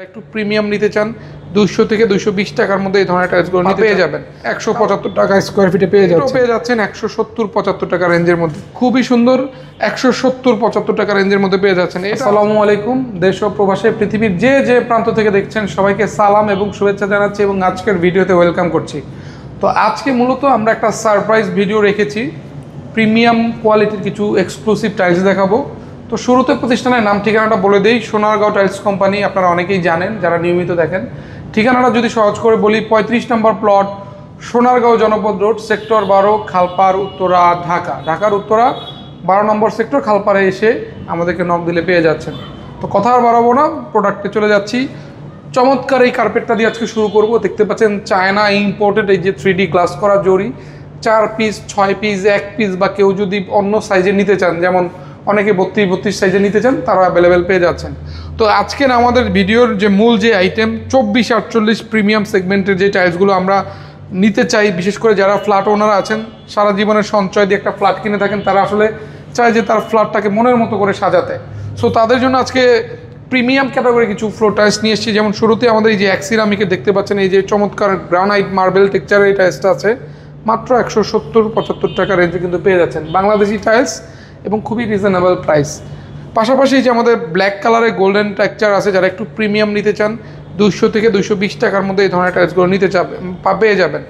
একটু প্রিমিয়াম নিতে চান 200 থেকে 220 টাকার মধ্যে এই ধরনের টাইলসগুলো নিতে পেয়ে যাবেন 175 টাকা স্কয়ার ফিটে পেয়ে যাচ্ছেন 170 75 টাকা রেঞ্জের মধ্যে খুবই সুন্দর 170 75 টাকা রেঞ্জের মধ্যে পেয়ে যাচ্ছেন। আসসালামু আলাইকুম, দেশ ও প্রবাসে পৃথিবীর যে যে প্রান্ত থেকে দেখছেন সবাইকে সালাম এবং শুভেচ্ছা জানাচ্ছি এবং আজকের ভিডিওতে ওয়েলকাম করছি। তো আজকে মূলত আমরা একটা সারপ্রাইজ ভিডিও রেখেছি, প্রিমিয়াম কোয়ালিটির কিছু এক্সক্লুসিভ টাইলস দেখাবো। তো শুরুতে প্রতিষ্ঠানের নাম ঠিকানাটা বলে দেই, সোনারগাঁও টাইলস কোম্পানি, আপনারা অনেকেই জানেন যারা নিয়মিত দেখেন। ঠিকানাটা যদি সহজ করে বলি, 35 নম্বর প্লট, সোনারগাঁও জনপদ রোড, সেক্টর 12, খালপাড়, উত্তরা, ঢাকা। ঢাকার উত্তরা 12 নম্বর সেক্টর, খালপাড়ে এসে আমাদেরকে নক দিলে পেয়ে যাচ্ছেন। তো কথা আর বাড়াবো না, প্রোডাক্টে চলে যাচ্ছি। চমৎকার এই কার্পেটটা দিয়ে আজকে শুরু করব। দেখতে পাচ্ছেন চায়না ইম্পোর্টেড এই যে 3D গ্লাস করা জরি, 4 পিস 6 পিস 1 পিস বা কেউ যদি অন্য সাইজে নিতে চান, যেমন অনেকে 32 সাইজে নিতে চান, তারা অ্যাভেলেবেল পেয়ে যাচ্ছেন। তো আজকের আমাদের ভিডিওর যে মূল যে আইটেম 24-48 প্রিমিয়াম সেগমেন্টের যে টাইলসগুলো আমরা নিতে চাই, বিশেষ করে যারা ফ্ল্যাট ওনার আছেন, সারা জীবনের সঞ্চয় দিয়ে একটা ফ্ল্যাট কিনে থাকেন, তারা আসলে চায় যে তার ফ্ল্যাটটাকে মনের মতো করে সাজাতে। সো তাদের জন্য আজকে প্রিমিয়াম ক্যাটাগরি কিছু ফ্লোর টাইলস নিয়ে এসেছি। যেমন শুরুতে আমাদের এই যে অ্যাক্সিরামিকে দেখতে পাচ্ছেন, এই যে চমৎকার গ্রানাইট মার্বেল টেক্সচারের এই টাইলসটা আছে, মাত্র 170-75 টাকা রেঞ্জে কিন্তু পেয়ে যাচ্ছেন। বাংলাদেশি টাইলস এবং খুবই রিজনেবল প্রাইস। পাশাপাশি যে আমাদের ব্ল্যাক কালারের গোল্ডেন টেক্সচার আছে, যারা একটু প্রিমিয়াম নিতে চান 200 থেকে 220 টাকার মধ্যে এই ধরনের টাইলসগুলো নিতে পেয়ে যাবেন।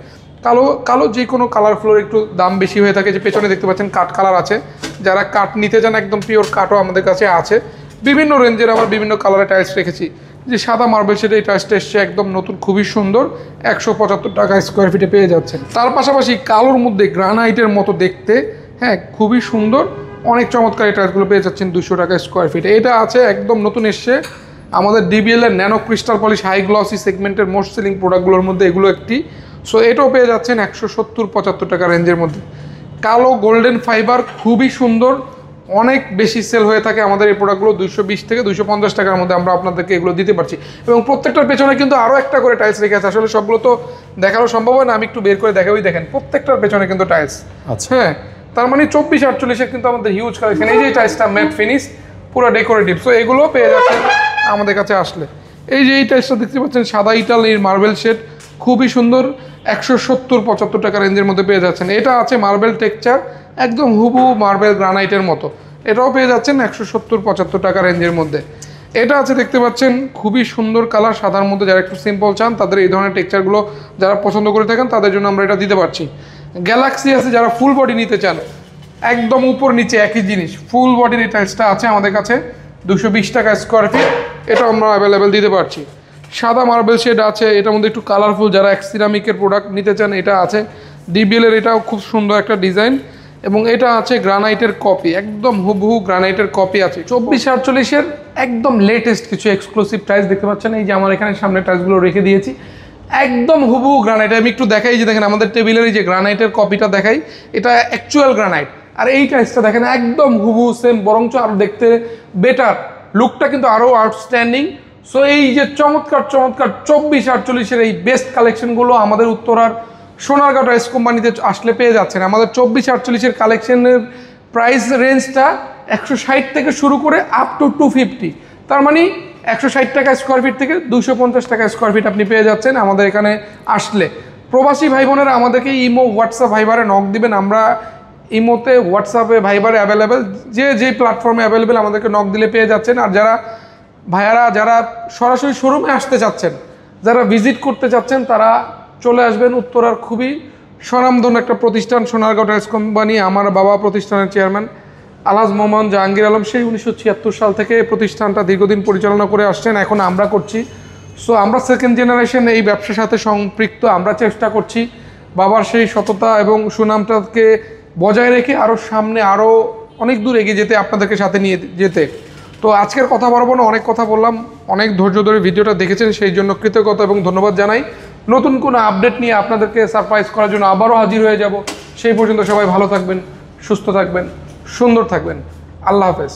কালো যে কোনো কালার ফ্লোর একটু দাম বেশি হয়ে থাকে। যে পেছনে দেখতে পাচ্ছেন কাঠ কালার আছে, যারা কাঠ নিতে চান একদম পিওর কাঠও আমাদের কাছে আছে। বিভিন্ন রেঞ্জের আবার বিভিন্ন কালারের টাইলস রেখেছি। যে সাদা মার্বেল শেডে এই টাইলসটা এসছে একদম নতুন, খুবই সুন্দর, 175 টাকা স্কোয়ার ফিটে পেয়ে যাচ্ছেন। তার পাশাপাশি কালোর মধ্যে গ্রানাইটের মতো দেখতে, হ্যাঁ খুবই সুন্দর, অনেক চমৎকার এই টাইলসগুলো পেয়ে যাচ্ছেন 200 টাকা স্কোয়ার ফিটে। এটা আছে একদম নতুন এসছে আমাদের ডিবিএল এর nano crystal polish high glossy সেগমেন্টের মোস্ট সেলিং প্রোডাক্টগুলোর মধ্যে এগুলো একটি। সো এটাও পেয়ে যাচ্ছেন 170-75 টাকা রেঞ্জের মধ্যে। কালো গোল্ডেন ফাইবার, খুবই সুন্দর, অনেক বেশি সেল হয়ে থাকে আমাদের এই প্রোডাক্টগুলো। 220 থেকে 250 টাকার মধ্যে আমরা আপনাদেরকে এগুলো দিতে পারছি। এবং প্রত্যেকটার পেছনে কিন্তু আরও একটা করে টাইলস রেখে আছে। আসলে সবগুলো তো দেখানো সম্ভব হয় না, আমি একটু বের করে দেখাবই। দেখেন প্রত্যেকটার পেছনে কিন্তু টাইলস। আচ্ছা, হ্যাঁ, তার মানে 24-48 কিন্তু আমাদের হিউজ কালেকশন। এই যে টাইলসটা ম্যাট ফিনিশ, পুরো ডেকোরেটিভ। সো এগুলো পেয়ে যাচ্ছেন আমাদের কাছে আসলে। এই যে এই টাইলসটা দেখতে পাচ্ছেন, সাদা ইটালির মার্বেল শেড, খুবই সুন্দর, 170-75 টাকা রেঞ্জের মধ্যে পেয়ে যাচ্ছেন। এটা আছে মার্বেল টেক্সচার, একদম হুবহু মার্বেল গ্রানাইটের মতো, এটাও পেয়ে যাচ্ছেন 170-75 টাকা রেঞ্জের মধ্যে। এটা আছে দেখতে পাচ্ছেন, খুবই সুন্দর কালার, সাদার মধ্যে। যারা একটু সিম্পল চান, তাদের এই ধরনের টেক্সচারগুলো যারা পছন্দ করে থাকেন, তাদের জন্য আমরা এটা দিতে পারছি। গ্যালাক্সি আছে, যারা ফুল বডি নিতে চান, একদম উপর নিচে একই জিনিস, ফুল বডির এই টাইলসটা আছে আমাদের কাছে 220 টাকা স্কোয়ার ফিট, এটাও আমরা অ্যাভেলেবেল দিতে পারছি। সাদা মার্বেল শেড আছে, এটার মধ্যে একটু কালারফুল, যারা সিরামিকের প্রোডাক্ট নিতে চান, এটা আছে ডিবিএল এর, এটাও খুব সুন্দর একটা ডিজাইন। এবং এটা আছে গ্রানাইটের কপি, একদম হুবহু গ্রানাইটের কপি আছে। 24-48 একদম লেটেস্ট কিছু এক্সক্লুসিভ টাইলস দেখতে পাচ্ছেন। এই যে আমার এখানে সামনে টাইলসগুলো রেখে দিয়েছি, একদম হুবহু গ্রানাইট। আমি একটু দেখাই, যে দেখেন আমাদের টেবিলের এই যে গ্রানাইটের কপিটা দেখাই, এটা অ্যাকচুয়াল গ্রানাইট। আর এই টাইলসটা দেখেন একদম হুবহু সেম, বরঞ্চ আরও দেখতে বেটার, লুকটা কিন্তু আরও আউটস্ট্যান্ডিং। সো এই যে চমৎকার 24-48 এই বেস্ট কালেকশনগুলো আমাদের উত্তরার সোনারগাঁও টাইলস কোম্পানিতে আসলে পেয়ে যাচ্ছেন। আমাদের 24-48 কালেকশনের প্রাইস রেঞ্জটা 160 থেকে শুরু করে আপ টু 250। তার মানে 160 টাকা স্কোয়ার ফিট থেকে 250 টাকা স্কোয়ার ফিট আপনি পেয়ে যাচ্ছেন আমাদের এখানে আসলে। প্রবাসী ভাই বোনেরা আমাদেরকে ইমো, হোয়াটসঅ্যাপ, ভাইবারে নক দিবেন। আমরা ইমোতে, হোয়াটসঅ্যাপে, ভাইবারে অ্যাভেলেবেল, যে প্ল্যাটফর্মে অ্যাভেলেবেল আমাদেরকে নক দিলে পেয়ে যাচ্ছেন। আর যারা সরাসরি শোরুমে আসতে চাচ্ছেন, যারা ভিজিট করতে চাচ্ছেন, তারা চলে আসবেন উত্তরার খুবই স্বনামধন্য একটা প্রতিষ্ঠান সোনারগাঁও টাইলস কোম্পানি। আমার বাবা প্রতিষ্ঠানের চেয়ারম্যান আলহাজ মোহাম্মদ জাহাঙ্গীর আলম, সেই 1976 সাল থেকে এই প্রতিষ্ঠানটা দীর্ঘদিন পরিচালনা করে আসছেন, এখন আমরা করছি। সো আমরা সেকেন্ড জেনারেশন এই ব্যবসার সাথে সম্পৃক্ত। আমরা চেষ্টা করছি বাবার সেই সততা এবং সুনামটাকে বজায় রেখে আরও সামনে, আরও অনেক দূর এগিয়ে যেতে, আপনাদেরকে সাথে নিয়ে যেতে। তো আজকের কথা বলবো না, অনেক কথা বললাম, অনেক ধৈর্য ধরে ভিডিওটা দেখেছেন, সেই জন্য কৃতজ্ঞতা এবং ধন্যবাদ জানাই। নতুন কোনো আপডেট নিয়ে আপনাদেরকে সারপ্রাইজ করার জন্য আবারও হাজির হয়ে যাব। সেই পর্যন্ত সবাই ভালো থাকবেন, সুস্থ থাকবেন, সুন্দর থাকবেন। আল্লাহ হাফেজ।